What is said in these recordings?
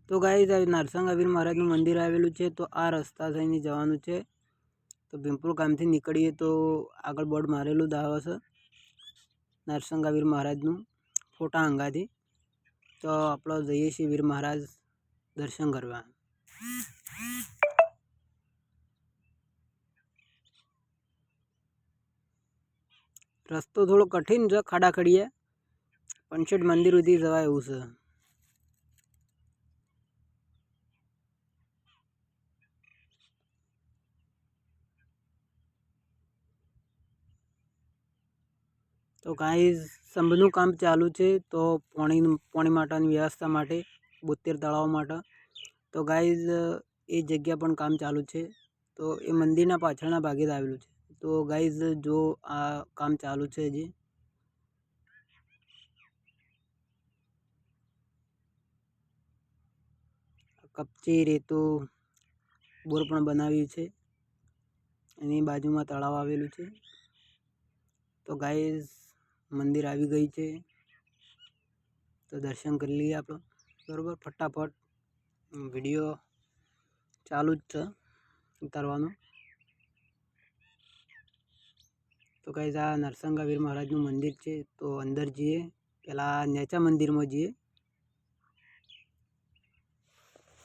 તો ગાઈઝ નરસંગાવીર મહારાજનું મંદિર આવેલું છે, તો આ રસ્તા થઈને જવાનું છે। તો ભીમપુર ગામથી નીકળીએ તો આગળ બોર્ડ મારેલું દાવ છે નરસંગાવીર મહારાજનું ફોટા અંગાથી। તો આપણે જઈએ છીએ વીર મહારાજ દર્શન કરવા। રસ્તો થોડો કઠિન છે, ખાડા ખડીએ, પણ છેક મંદિર સુધી જવાય એવું છે। તો ગાઈઝ સંભનું કામ ચાલુ છે, તો પાણી માટેની વ્યવસ્થા માટે 72 તળાવ માટે। તો ગાઈઝ એ જગ્યા પણ કામ ચાલુ છે, તો એ મંદિરના પાછળના ભાગે જ આવેલું છે। તો ગાઈઝ જો આ કામ ચાલુ છે હજી, કપચી રેતો બોર પણ બનાવ્યું છે, એની બાજુમાં તળાવ આવેલું છે। તો ગાઈઝ મંદિર આવી ગઈ છે, તો દર્શન કરી લઈએ આપણે બરોબર। ફટાફટ વિડીયો ચાલુ જ છે ઉતારવાનું। તો ગાઈઝ આ નરસંગાવીર મહારાજનું મંદિર છે, તો અંદર જઈએ, પહેલાં નેચા મંદિરમાં જઈએ।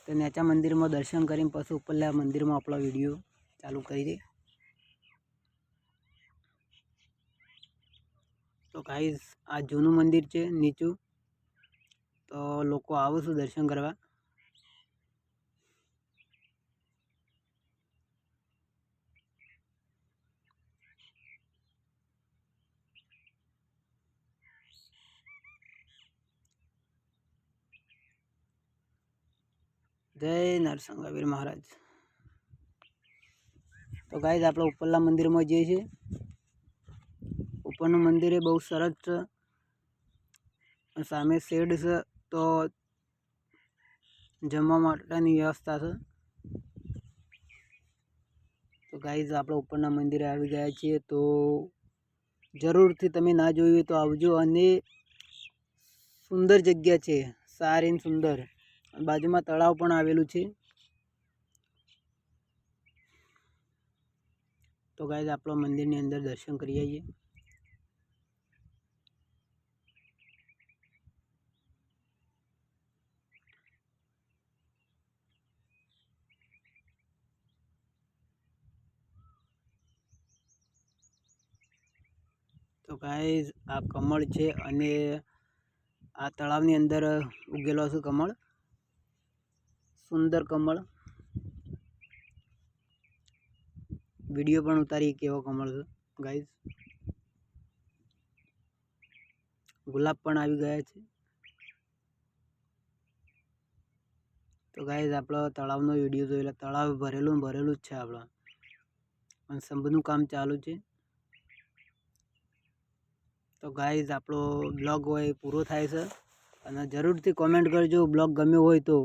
તો નેચા મંદિરમાં દર્શન કરીને પછી ઉપરલા મંદિરમાં આપણો વિડીયો ચાલુ કરી દઈએ। તો ગાઈઝ આ જૂનું મંદિર છે નીચું, તો લોકો આવે છે દર્શન કરવા। જય નરસંગાવીર મહારાજ। તો ગાઈઝ આપણે ઉપરલા મંદિરમાં જઈએ છીએ। ઉપરનું મંદિર એ બહુ સરસ છે, સામે શેડ છે, તો જમવા માટેની વ્યવસ્થા છે। તો ગાઈઝ આપણે ઉપરના મંદિરે આવી ગયા છીએ, તો જરૂરથી તમે ના જોયું હોય તો આવજો। અને સુંદર જગ્યા છે, સારી સુંદર, બાજુમાં તળાવ પણ આવેલું છે। તો ગાઈઝ આપણો મંદિરની અંદર દર્શન કરી આવીએ। તો ગાઈઝ આ કમળ છે, અને આ તળાવની અંદર ઉગેલો છે કમળ, સુંદર કમળ। વિડીયો પણ ઉતારી કેવો કમળ છે ગાઈઝ। ગુલાબ પણ આવી ગયા છે। તો ગાઈઝ આપણો તળાવનો વિડીયો જોઈ લો, તળાવ ભરેલું જ છે આપણો, અને સંભનું કામ ચાલુ છે। તો ગાઈઝ આપણો બ્લોગ હોય પૂરો થાય છે, અને જરૂરથી કોમેન્ટ કરજો બ્લોગ ગમ્યો હોય તો।